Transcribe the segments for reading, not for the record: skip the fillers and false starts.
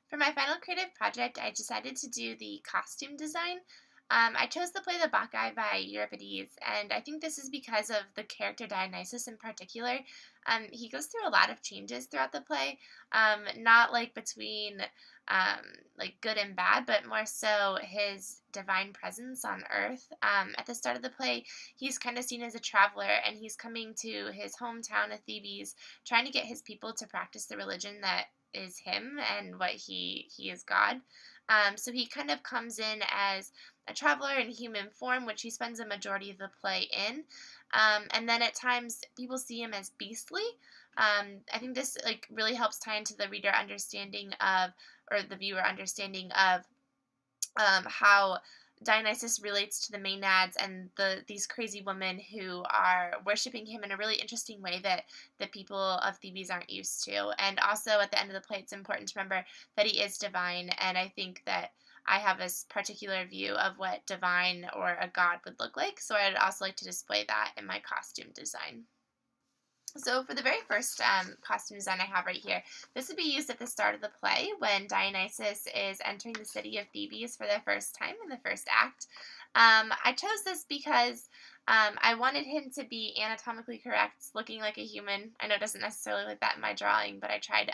For my final creative project, I decided to do the costume design. I chose to play the Bacchae by Euripides, and I think this is because of the character Dionysus in particular. He goes through a lot of changes throughout the play, not like between like good and bad, but more so his divine presence on earth. At the start of the play, he's kind of seen as a traveler, and he's coming to his hometown of Thebes, trying to get his people to practice the religion that is him and what he is God. So he kind of comes in as a traveler in human form, which he spends a majority of the play in. And then at times people see him as beastly. I think this like really helps tie into the reader understanding of, or the viewer understanding of, how Dionysus relates to the Maenads and these crazy women who are worshiping him in a really interesting way that the people of Thebes aren't used to. And also at the end of the play, it's important to remember that he is divine, and I think that I have a particular view of what divine or a god would look like, so I'd also like to display that in my costume design. So for the very first costume design I have right here, this would be used at the start of the play when Dionysus is entering the city of Thebes for the first time in the first act. I chose this because I wanted him to be anatomically correct, looking like a human. I know it doesn't necessarily look that in my drawing, but I tried.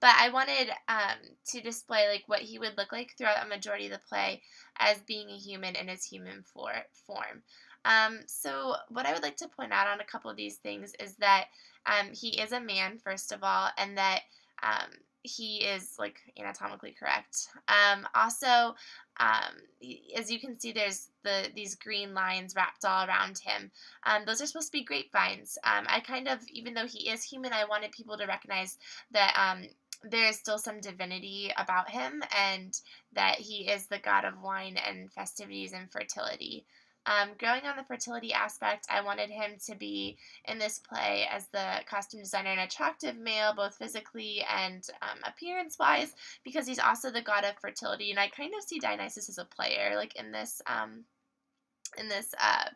But I wanted to display like what he would look like throughout a majority of the play as being a human in his human form. So what I would like to point out on a couple of these things is that he is a man, first of all, and that he is like anatomically correct. Also, as you can see, there's these green lines wrapped all around him. Those are supposed to be grapevines. I kind of, even though he is human, I wanted people to recognize that there is still some divinity about him, and that he is the god of wine and festivities and fertility. Growing on the fertility aspect, I wanted him to be in this play as the costume designer an attractive male, both physically and appearance-wise, because he's also the god of fertility. And I kind of see Dionysus as a player, like in this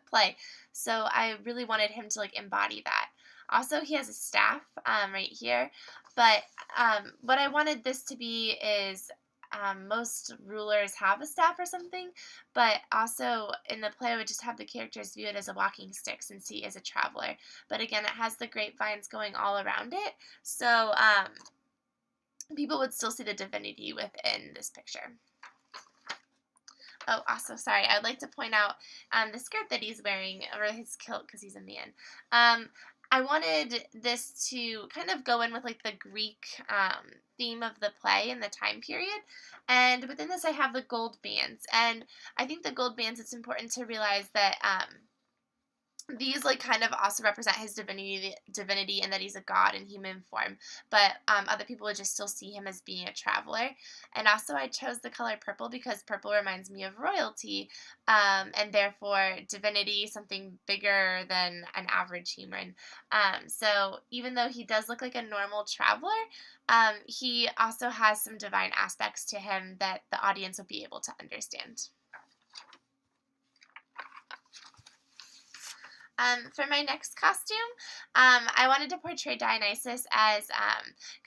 play. So I really wanted him to like embody that. Also, he has a staff right here, but what I wanted this to be is most rulers have a staff or something, but also in the play I would just have the characters view it as a walking stick since he is a traveler. But again, it has the grapevines going all around it, so people would still see the divinity within this picture. Oh, also, sorry, I'd like to point out the skirt that he's wearing, or his kilt, because he's a man. I wanted this to kind of go in with like the Greek theme of the play and the time period. And within this, I have the gold bands. And I think the gold bands, it's important to realize that these like kind of also represent his divinity and that he's a god in human form, but other people would just still see him as being a traveler. And also I chose the color purple because purple reminds me of royalty, and therefore divinity, something bigger than an average human. So even though he does look like a normal traveler, he also has some divine aspects to him that the audience will be able to understand. For my next costume, I wanted to portray Dionysus as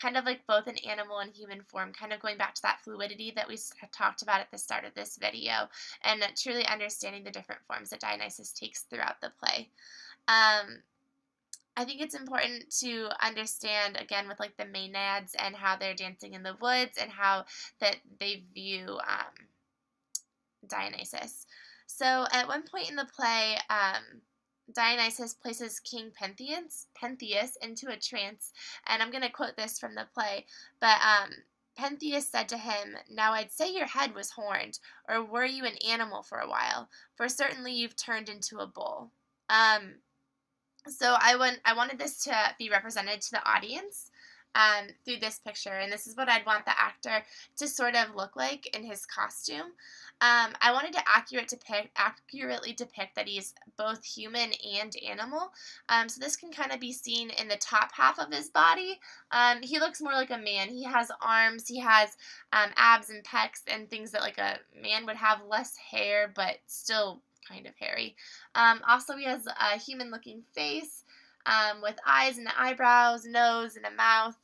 kind of like both an animal and human form, kind of going back to that fluidity that we talked about at the start of this video, and truly understanding the different forms that Dionysus takes throughout the play. I think it's important to understand, again, with like the Maenads and how they're dancing in the woods and how that they view Dionysus. So at one point in the play, Dionysus places King Pentheus into a trance, and I'm going to quote this from the play, but Pentheus said to him, "Now I'd say your head was horned, or were you an animal for a while, for certainly you've turned into a bull." So I wanted this to be represented to the audience through this picture, and this is what I'd want the actor to sort of look like in his costume. I wanted to accurately depict that he's both human and animal. So this can kind of be seen in the top half of his body. He looks more like a man. He has arms, he has abs and pecs and things that like a man would have, less hair, but still kind of hairy. Also, he has a human-looking face with eyes and eyebrows, nose and a mouth,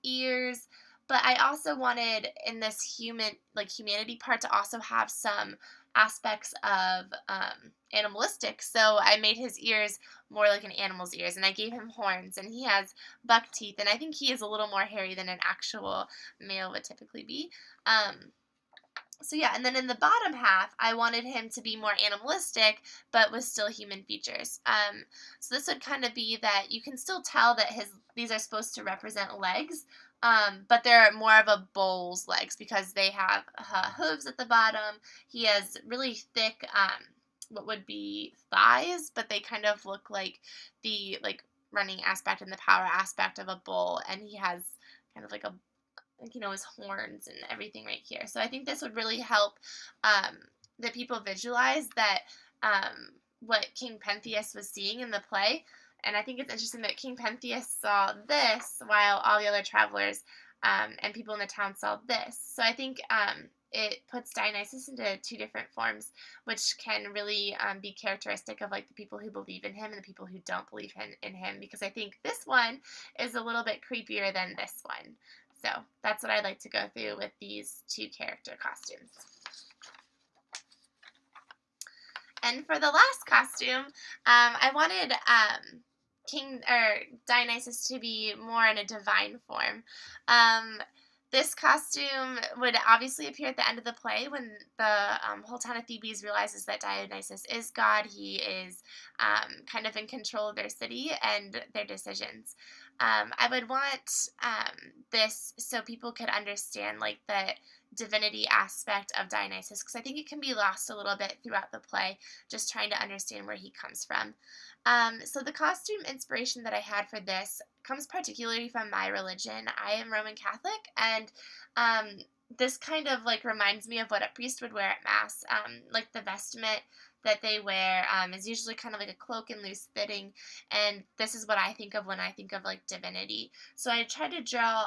ears, But I also wanted in this humanity part to also have some aspects of animalistic. So I made his ears more like an animal's ears, and I gave him horns, and he has buck teeth, and I think he is a little more hairy than an actual male would typically be. Um, so yeah, and then in the bottom half, I wanted him to be more animalistic, but with still human features. So this would kind of be that you can still tell that these are supposed to represent legs, but they're more of a bull's legs because they have hooves at the bottom. He has really thick, what would be thighs, but they kind of look like the running aspect and the power aspect of a bull, and he has kind of like a his horns and everything right here. So I think this would really help um, the people visualize that what King Pentheus was seeing in the play. And I think it's interesting that King Pentheus saw this while all the other travelers and people in the town saw this. So I think it puts Dionysus into two different forms, which can really be characteristic of like the people who believe in him and the people who don't believe in him. Because I think this one is a little bit creepier than this one. So that's what I'd like to go through with these two character costumes. And for the last costume, I wanted Dionysus to be more in a divine form. This costume would obviously appear at the end of the play when the whole town of Thebes realizes that Dionysus is God. He is kind of in control of their city and their decisions. I would want this so people could understand like the divinity aspect of Dionysus, because I think it can be lost a little bit throughout the play, just trying to understand where he comes from. So the costume inspiration that I had for this comes particularly from my religion. I am Roman Catholic, and this kind of like reminds me of what a priest would wear at Mass. Like the vestment that they wear is usually kind of like a cloak and loose fitting, and this is what I think of when I think of like divinity. So I tried to draw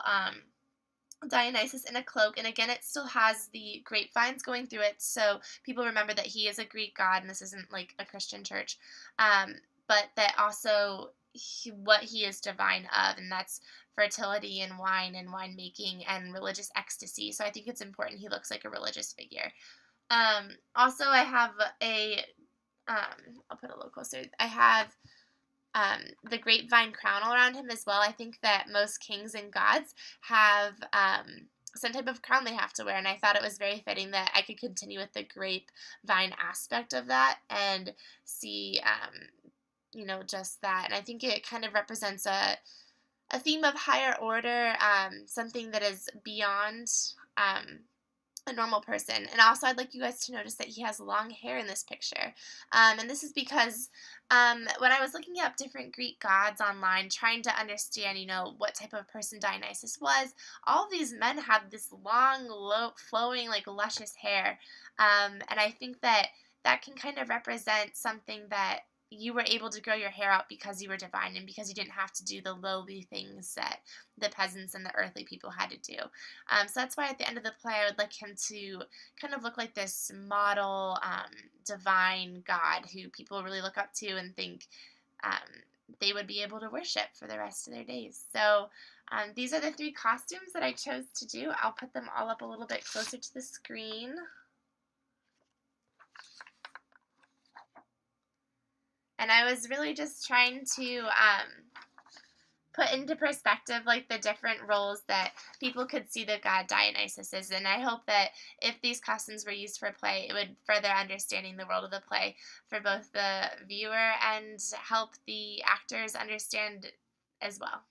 Dionysus in a cloak, and again it still has the grapevines going through it, so people remember that he is a Greek god and this isn't like a Christian church, but that also what he is divine of, and that's fertility and winemaking and religious ecstasy. So I think it's important he looks like a religious figure. Also I have I'll put a little closer. I have the grapevine crown all around him as well. I think that most kings and gods have some type of crown they have to wear, and I thought it was very fitting that I could continue with the grapevine aspect of that and see, just that. And I think it kind of represents a theme of higher order, something that is beyond a normal person. And also I'd like you guys to notice that he has long hair in this picture. And this is because when I was looking up different Greek gods online, trying to understand, what type of person Dionysus was, all of these men had this long, flowing, like luscious hair. And I think that can kind of represent something that you were able to grow your hair out because you were divine and because you didn't have to do the lowly things that the peasants and the earthly people had to do. So that's why at the end of the play I would like him to kind of look like this model divine God who people really look up to and think they would be able to worship for the rest of their days. So these are the 3 costumes that I chose to do. I'll put them all up a little bit closer to the screen. And I was really just trying to put into perspective like the different roles that people could see the god Dionysus is. And I hope that if these costumes were used for play, it would further understanding the world of the play for both the viewer and help the actors understand as well.